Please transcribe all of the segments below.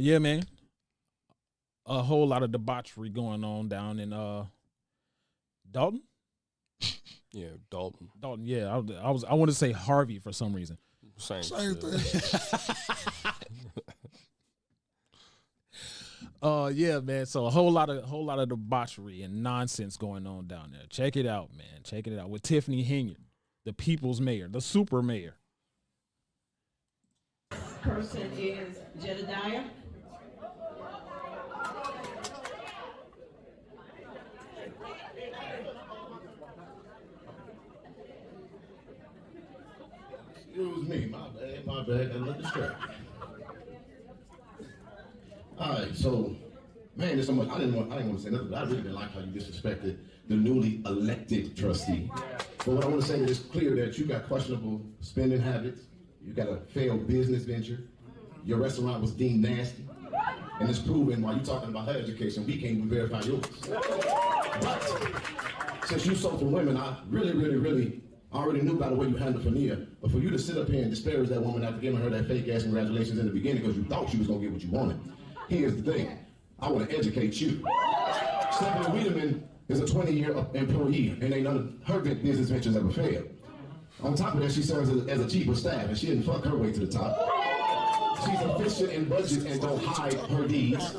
Yeah, man. A whole lot of debauchery going on down in Dolton. Yeah, Dolton. Dolton. Yeah, I want to say Harvey for some reason. Same thing. Yeah, man. So a whole lot of debauchery and nonsense going on down there. Check it out, man. Check it out with Tiffany Hinyard, the people's mayor, the super mayor. Person is Jedediah. Excuse me, my bad, got a little distracted. All right, so, man, there's so much, I didn't want to say nothing, but I really didn't like how you disrespected the newly elected trustee. But what I want to say is clear that you got questionable spending habits, you got a failed business venture, your restaurant was deemed nasty, and it's proven while you're talking about her education, we can't even verify yours. But, since you sold for women, I really already knew by the way you handled Fania, but for you to sit up here and disparage that woman after giving her that fake ass congratulations in the beginning because you thought she was gonna get what you wanted. Here's the thing, I wanna educate you. Stephanie Wiedemann is a 20-year employee and ain't none of her business ventures ever failed. On top of that, she serves as a chief of staff and she didn't fuck her way to the top. She's efficient in budget and don't hide her deeds.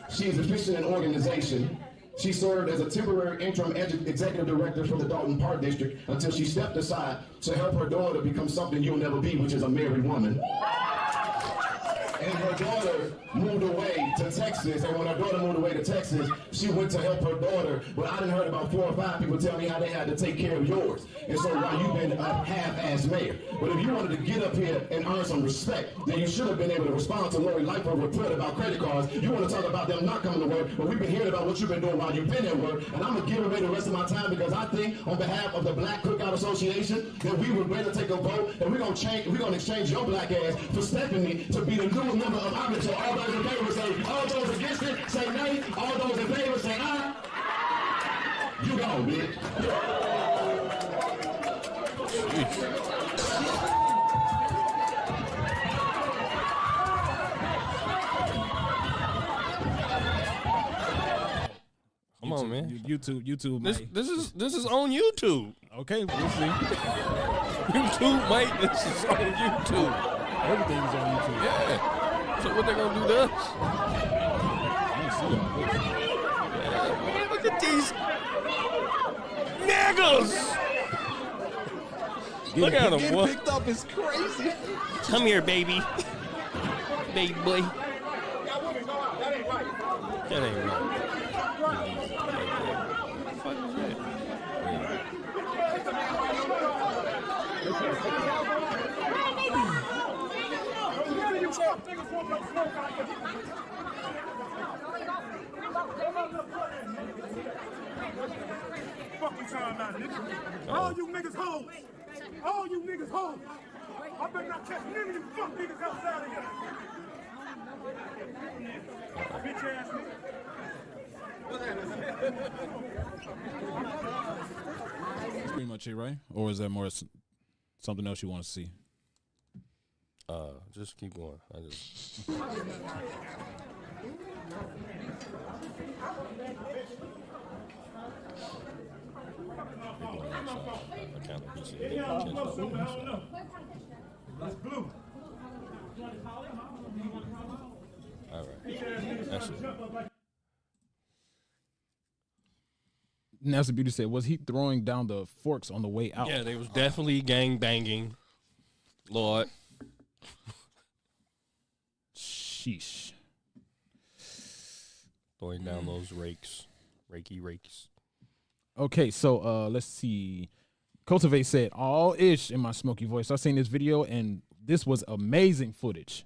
She's efficient in organization. She served as a temporary interim executive director for the Dolton Park District until she stepped aside to help her daughter become something you'll never be, which is a married woman. And her daughter moved away to Texas, and when her daughter moved away to Texas, she went to help her daughter, but I done heard about 4 or 5 people tell me how they had to take care of yours. And so while you've been a half-ass mayor, but if you wanted to get up here and earn some respect, then you should have been able to respond to Lori Lightfoot report about credit cards. You want to talk about them not coming to work, but we've been hearing about what you've been doing while you've been at work, and I'm going to give away the rest of my time because I think on behalf of the Black Cookout Association that we would better take a vote, and we're going to exchange your black ass for Stephanie to be the new member of our so all those in favor say, all those against it say nay, all those in favor say aye. You go, bitch. Come on, man. YouTube. This is on YouTube. Okay, we'll see. YouTube, mate. This is on YouTube. Everything's on YouTube. Yeah. So what they gonna do to us? Man, look at these niggas. Look at them, boy. Picked up is crazy. Come here, baby. Baby boy. That ain't right. That ain't right. What the fuck is that? Fuck you talking about, nigga. All you niggas hoes. All you niggas hoes. I better not catch none of you fuck niggas outside of here. Bitch ass nigga. That's pretty much it, right? Or is there more something else you want to see? Just keep going. I just. That's blue. All right. That's it. Nancy Beauty said, was he throwing down the forks on the way out? Yeah, they was definitely gang banging. Lord. Sheesh. Throwing down those rakes. Rakes. Okay, so let's see. Cultivate said, all ish in my smoky voice. I seen this video and this was amazing footage.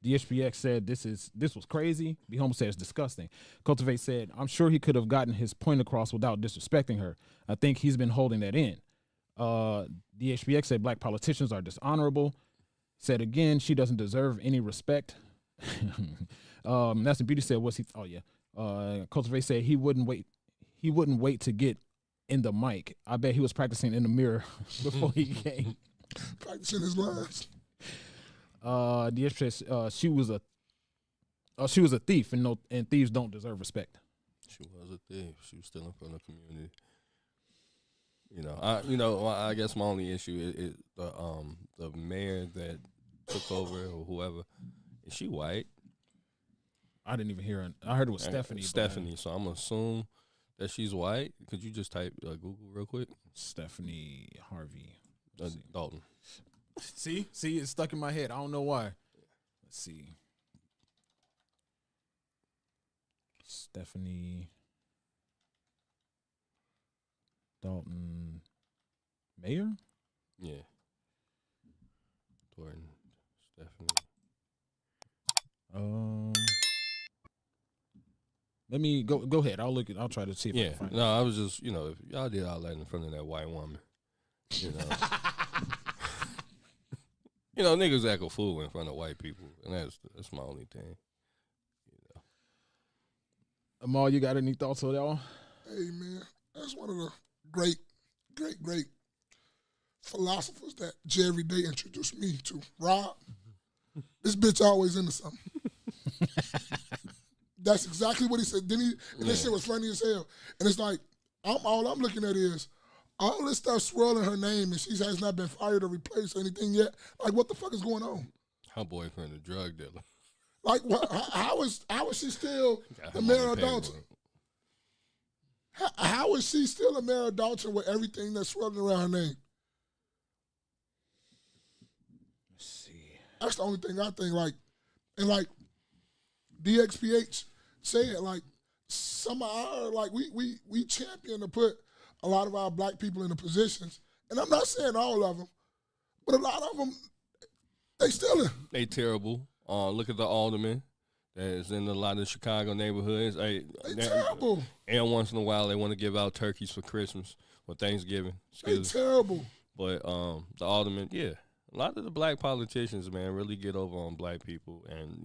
DHPX said this was crazy. Be Home said it's disgusting. Cultivate said, I'm sure he could have gotten his point across without disrespecting her. I think he's been holding that in. DHPX said black politicians are dishonorable. Said again, she doesn't deserve any respect. Nasty Beauty said, what's he? Oh yeah. Cultivate said he wouldn't wait to get in the mic. I bet he was practicing in the mirror before he came. Practicing his lines. DHPX, she was a Oh, she was a thief, and thieves don't deserve respect. She was a thief. She was stealing from the community. I guess my only issue is the mayor that took over or whoever. Is she white? I didn't even hear it. I heard it was Stephanie. Stephanie. So I'm gonna assume that she's white. Could you just type Google real quick? Stephanie Harvey. Dolton. See, it's stuck in my head. I don't know why. Let's see. Stephanie Dolton Mayor? Yeah. Dolton Stephanie. Let me go ahead. I'll look at. I'll try to see if I can find it. I was just, if y'all did all that in front of that white woman, niggas act a fool in front of white people, and that's my only thing. Amal, you got any thoughts on that one? Hey, man, that's one of the great philosophers that Jerry Day introduced me to. Rob, this bitch always into something. That's exactly what he said. Didn't he? And this shit was funny as hell. And it's like, all I'm looking at is all this stuff swirling her name, and she has not been fired or replaced or anything yet. Like, what the fuck is going on? Her boyfriend a drug dealer. Like, how is she still the mayor of Dolton? How is she still a mayor of Dolton with everything that's swirling around her name? Let's see. That's the only thing I think. Like DXPH said, like, some of our, like, we champion to put a lot of our black people in the positions, and I'm not saying all of them, but a lot of them, they stealing. They terrible. Look at the alderman that's in a lot of Chicago neighborhoods. They terrible. And once in a while, they want to give out turkeys for Christmas or Thanksgiving. They terrible. But the alderman, a lot of the black politicians, man, really get over on black people. And,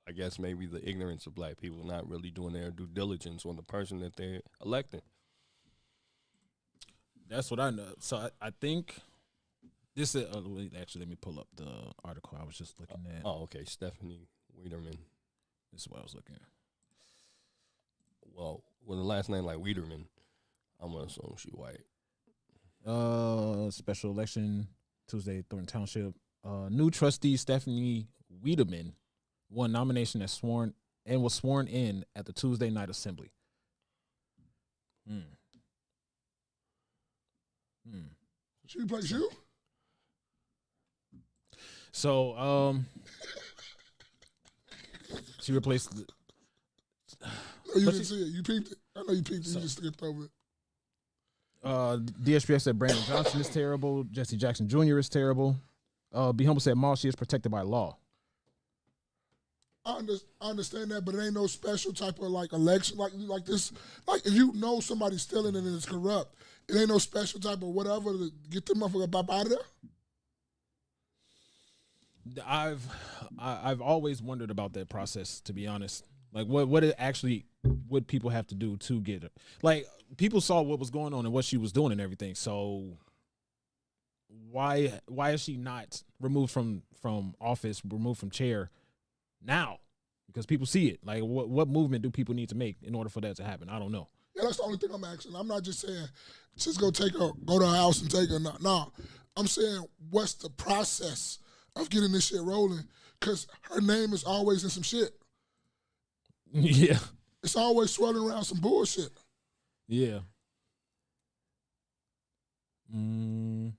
I guess maybe the ignorance of black people not really doing their due diligence on the person that they're electing. That's what I know. So I think this is, actually, let me pull up the article I was just looking at. Oh, okay. Stephanie Wiederman. This is what I was looking at. Well, with a last name like Wiederman, I'm going to assume she's white. Special election Tuesday, Thornton Township. New trustee Stephanie Wiederman won nomination was sworn in at the Tuesday night assembly. She replaced you? So, she replaced. No, you didn't see it. You peeped it. I know you peeped it. You just skipped over it. DSPS said Brandon Johnson is terrible. Jesse Jackson Jr. is terrible. Be Humble said Maul, she is protected by law. I understand that, but it ain't no special type of like election like this. Like if you know somebody's stealing and it's corrupt, it ain't no special type of whatever to get them motherfucker up out of there. I've always wondered about that process, to be honest. Like what it actually would people have to do to get her? Like people saw what was going on and what she was doing and everything. So why is she not removed from office, removed from chair now? Because people see it. Like what movement do people need to make in order for that to happen? I don't know. Yeah, that's the only thing I'm asking. I'm not just saying just go to her house and take her. No, I'm saying what's the process of getting this shit rolling? Because her name is always in some shit. Yeah. It's always swirling around some bullshit. Yeah. Did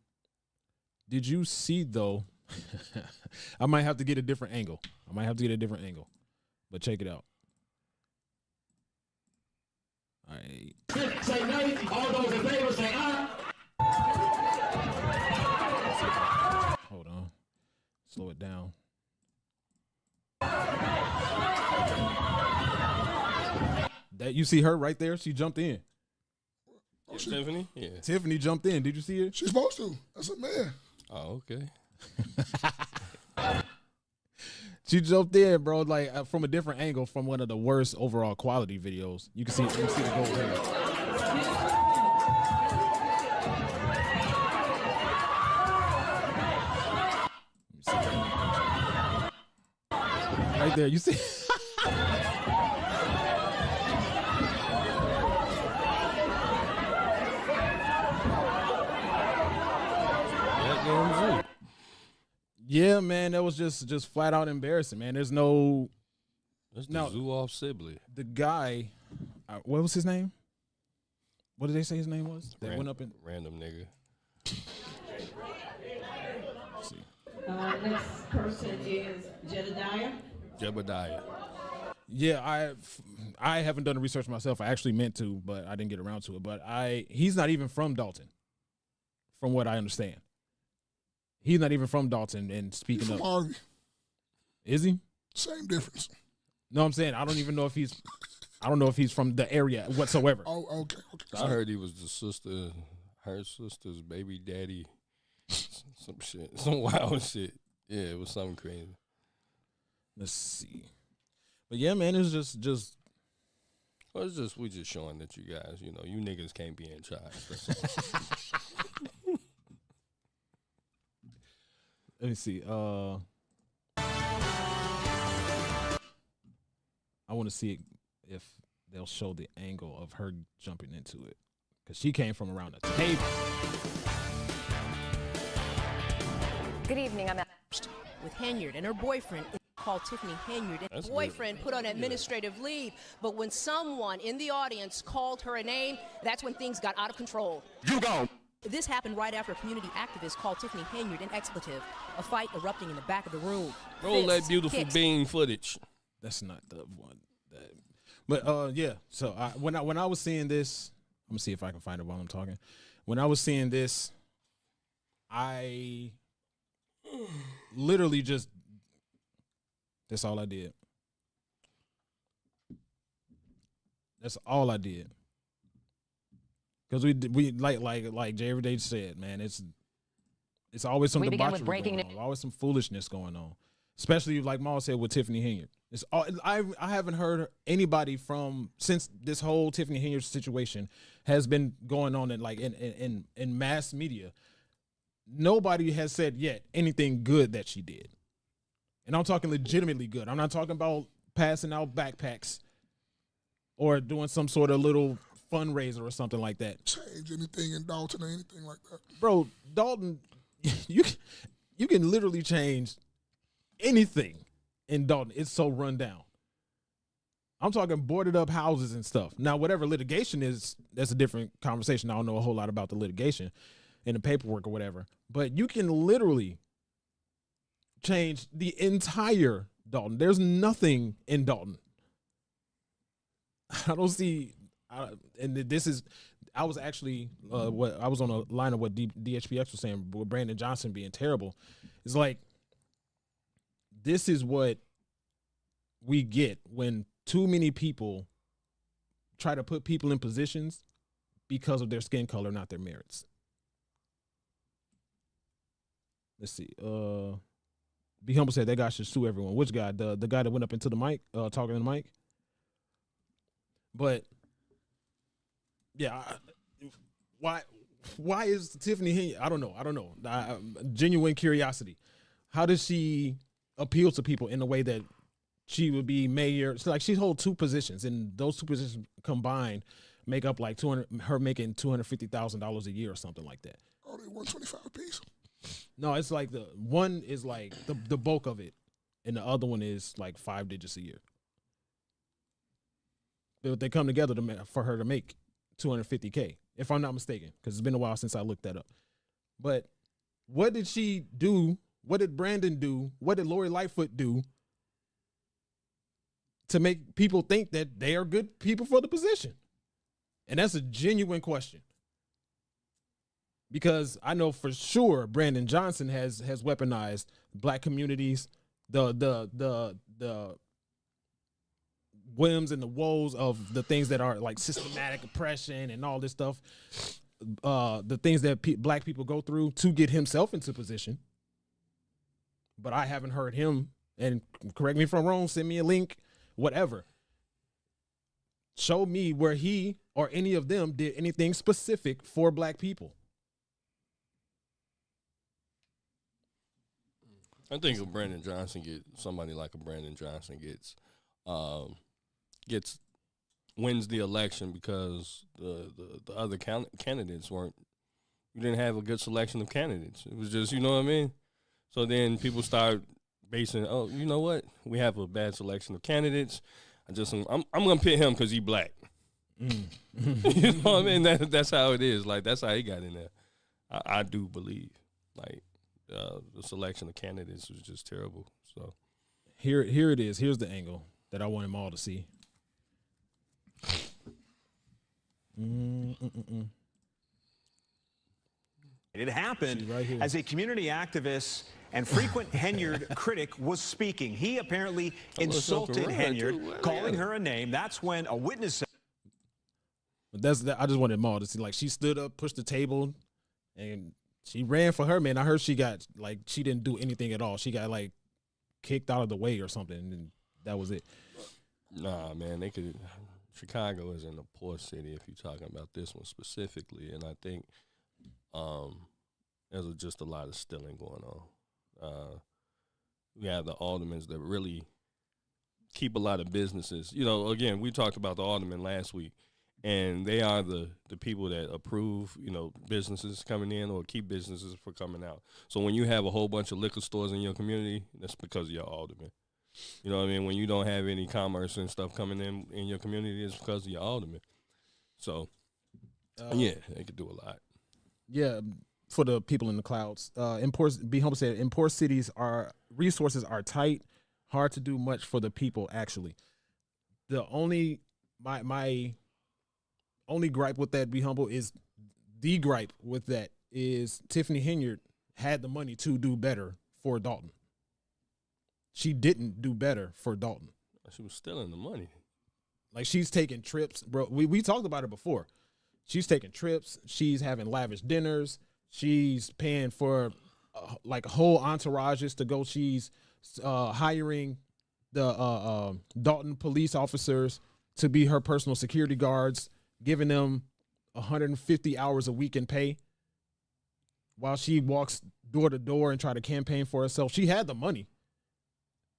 you see, though? I might have to get a different angle. But check it out. All right. Say nay. All those in favor say aye. Hold on. Slow it down. That you see her right there? She jumped in. Tiffany? Yeah. Tiffany jumped in. Did you see her? She's supposed to. That's a man. Oh, okay. She jumped in, bro, like from a different angle from one of the worst overall quality videos. You can see the gold hair. Right there, you see? Yeah, man, that was just flat out embarrassing, man. There's no That's the No. zoo off Sibley. the guy. What was his name? What did they say his name was? That Ran- went up in. Random nigga. Let's see. Next person is Jedediah. Jebediah. Yeah, I haven't done the research myself. I actually meant to, but I didn't get around to it. But he's not even from Dolton, from what I understand. He's not even from Dolton. And He speaking from of, Harvey. is he? Same difference. No, I'm saying I don't even know if he's. I don't know if he's from the area whatsoever. Oh, okay. I heard he was her sister's baby daddy. Some shit. Some wild shit. Yeah, it was something crazy. Let's see. But yeah, man, it was just Well, it's just we just showing that you guys, you know, you niggas can't be in charge. That's all. let me see. I want to see if they'll show the angle of her jumping into it, because she came from around the table. Good evening. I'm with Henyard and her boyfriend called Tiffany Henyard. And That's her boyfriend put on administrative leave, but when someone in the audience called her a name, that's when things got out of control. You go. This happened right after a community activist called Tiffany Henyard an expletive, a fight erupting in the back of the room. Roll that Fists, beautiful kicks, bean footage. That's not the one. But yeah. So when I was seeing this, I'm gonna see if I can find it while I'm talking. When I was seeing this, I literally just. That's all I did. That's all I did. Because we like Jay Everyday said, man, it's always some We began debauchery with breaking going on, always some foolishness going on. Especially like Maul said with Tiffany Henyard. It's all I haven't heard anybody from since this whole Tiffany Henyard situation has been going on in mass media. Nobody has said yet anything good that she did. And I'm talking legitimately good. I'm not talking about passing out backpacks or doing some sort of little fundraiser or something like that. Change anything in Dolton or anything like that. Bro, Dolton, you can literally change anything in Dolton. It's so run down. I'm talking boarded up houses and stuff. Now, whatever litigation is, that's a different conversation. I don't know a whole lot about the litigation and the paperwork or whatever. But you can literally change the entire Dolton. There's nothing in Dolton. I don't see, and this is, I was actually, I was on a line of what DHPX was saying, with Brandon Johnson being terrible. It's like, this is what we get when too many people try to put people in positions because of their skin color, not their merits. Let's see. Be Humble said that guy should sue everyone. Which guy? The guy that went up into the mic, talking in the mic? But yeah, why is Tiffany Henyard? I don't know. Genuine curiosity. How does she appeal to people in a way that she would be mayor? So like she holds two positions, and those two positions combined make up like her making $250,000 a year or something like that. Oh, they 125 a piece. No, it's like the one is like the bulk of it, and the other one is like 5 digits a year. They come together for her to make $250K, if I'm not mistaken, because it's been a while since I looked that up. But what did she do? What did Brandon do? What did Lori Lightfoot do to make people think that they are good people for the position? And that's a genuine question. Because I know for sure Brandon Johnson has weaponized black communities, the whims and the woes of the things that are like systematic oppression and all this stuff, the things that black people go through to get himself into position. But I haven't heard him, and correct me if I'm wrong, send me a link, whatever. Show me where he or any of them did anything specific for black people. I think if Brandon Johnson somebody like a Brandon Johnson wins the election because the other candidates you didn't have a good selection of candidates. It was just, you know what I mean? So then people start basing, oh, you know what? We have a bad selection of candidates. I'm gonna pick him because he black. You know what I mean? That's how it is. Like that's how he got in there. I do believe like the selection of candidates was just terrible. So here it is. Here's the angle that I want them all to see. It happened right here. as a community activist and frequent Henyard critic was speaking. He apparently insulted Henyard, calling her a name. That's when a witness said. But I just wanted them all to see. Like she stood up, pushed the table, and she ran for her man. I heard she got she didn't do anything at all. She got kicked out of the way or something, and that was it. Nah, man, they could. Chicago isn't a poor city if you're talking about this one specifically, and I think there's just a lot of stealing going on. We have the aldermen that really keep a lot of businesses. You know, again, we talked about the aldermen last week, and they are the people that approve, businesses coming in or keep businesses from coming out. So when you have a whole bunch of liquor stores in your community, that's because of your aldermen. You know what I mean? When you don't have any commerce and stuff coming in your community, it's because of your aldermen. So, yeah, they could do a lot. Yeah, for the people in the clouds. B. Humble said, in poor cities, our resources are tight, hard to do much for the people, actually. My only gripe with that, Be Humble, is the gripe with that is Tiffany Henyard had the money to do better for Dolton. She didn't do better for Dolton. She was stealing the money. Like she's taking trips, bro. We talked about it before. She's taking trips. She's having lavish dinners. She's paying for whole entourages to go. She's hiring the Dolton police officers to be her personal security guards, giving them 150 hours a week in pay while she walks door to door and try to campaign for herself. She had the money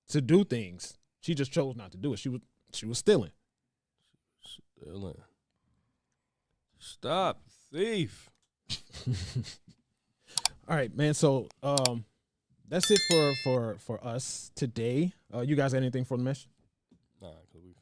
to do things. She just chose not to do it. She was stealing. Stealing. Stop, thief. All right, man. So that's it for us today. You guys got anything for the mesh? Nah, because we